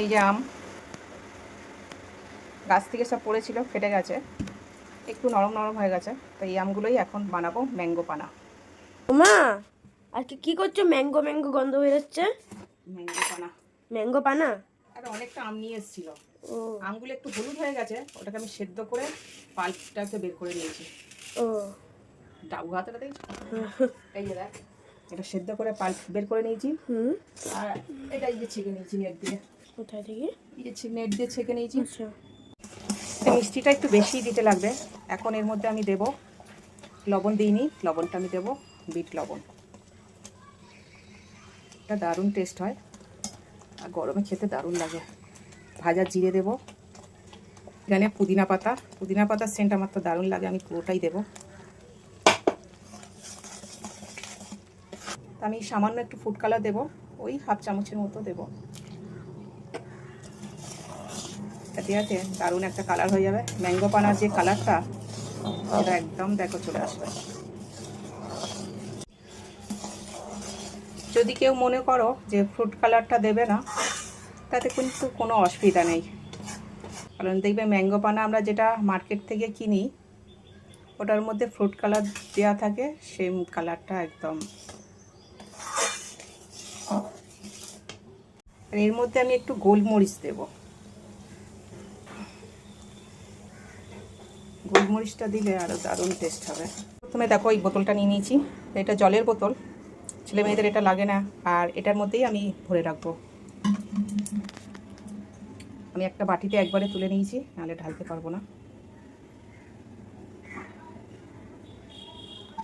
এই যে আম গাছ থেকে সব পড়েছিল, ফেটে গেছে, একটু নরম নরম হয়ে গেছে। তো এই আমগুলোই এখন বানাবো ম্যাঙ্গো পানা। মা আজকে কি করছো? ম্যাঙ্গো ম্যাঙ্গো গন্ধ বেরোচ্ছে। ম্যাঙ্গো পানা, ম্যাঙ্গো পানা। আর অনেকটা আম নিয়ে এসেছিল। ও আমগুলো একটু হলুদ হয়ে গেছে, ওটাকে আমি সেদ্ধ করে পাল্পটাকে বের করে নিয়েছি। ও ডাউ হাতটা দেখছি, এই যে দেখ, এটা সেদ্ধ করে পাল্প বের করে নিয়েছি। আর এটা এই যে ছেঁকে নিয়েছি নেট দিয়ে। কোথায় থেকে? এই যে নেট দিয়ে ছেঁকে নিয়েছি। আচ্ছা, মিষ্টিটা একটু বেশি দিতে লাগবে। এখন এর মধ্যে আমি দেব লবণ, দিইনি লবণটা, আমি দেবো বিট লবণ। এটা দারুণ টেস্ট হয় আর গরমে খেতে দারুণ লাগে। ভাজা জিরে দেবো, এখানে পুদিনা পাতার সেন্ট আমার তো দারুণ লাগে, আমি পুরোটাই দেবো। আমি সামান্য একটু ফুড কালার দেবো, ওই হাফ চামচের মতো দেবো। এতে দারুণ একটা কালার হয়ে যাবে। ম্যাঙ্গো পানার যে কালারটা, এটা একদম দেখো চলে আসবে। যদি কেউ মনে করো যে ফ্রুট কালারটা দেবে না, তাতে কিন্তু কোনো অসুবিধা নেই। কারণ দেখবে ম্যাঙ্গো পানা আমরা যেটা মার্কেট থেকে কিনি, ওটার মধ্যে ফ্রুট কালার দেওয়া থাকে, সেম কালারটা একদম। আর এর মধ্যে আমি একটু গোলমরিচ দেব। গোলমরিচটা দিলে আরও দারুণ টেস্ট হবে। প্রথমে দেখো এই বোতলটা নিয়ে নিয়েছি, এটা জলের বোতল, ছেলে মেয়েদের এটা লাগে না। আর এটার মধ্যেই আমি ভরে রাখবো। আমি একটা বাটিতে একবারে তুলে নিয়েছি, নাহলে ঢালতে পারবো না।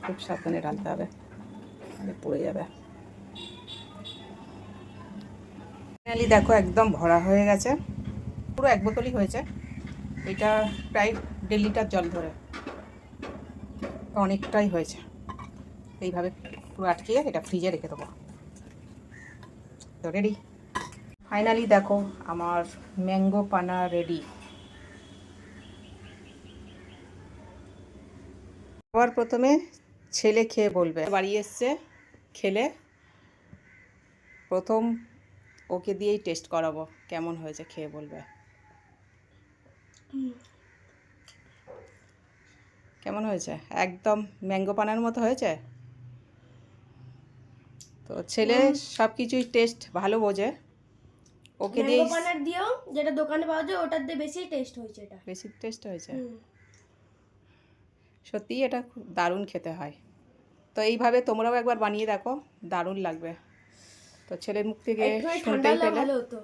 খুব সাবধানে ঢালতে হবে, নাহলে পড়ে যাবে। ফাইনালি দেখো একদম ভরা হয়ে গেছে, পুরো এক বোতলই হয়েছে। এটা প্রায় 1.5 লিটার জল ধরে, অনেকটাই হয়েছে। এইভাবে পুরো আটকিয়ে এটা ফ্রিজে রেখে দেবো। তো রেডি। ফাইনালি দেখো আমার ম্যাঙ্গো পানা রেডি। আবার প্রথমে ছেলে খেয়ে বলবে, বাড়ি এসছে খেলে, প্রথম ওকে দিয়েই টেস্ট করাবো কেমন হয়েছে, খেয়ে বলবে কেমন হয়েছে। একদম ম্যাঙ্গো পানার মতো হয়েছে। তো ছেলে সব কিছুই টেস্ট ভালো বোঝে, ওকে দিয়ে ম্যাঙ্গো পানার দিয়েও যেটা দোকানে পাওয়া যায় ওটার দিয়ে বেশি টেস্ট হয়েছে। এটা বেশি টেস্ট হয়েছে। সত্যিই এটা খুব দারুণ খেতে হয়। তো এইভাবে তোমরাও একবার বানিয়ে দেখো, দারুণ লাগবে। তো ছেলের মুখ থেকে শুনতেই পেলে। ভালো হতো।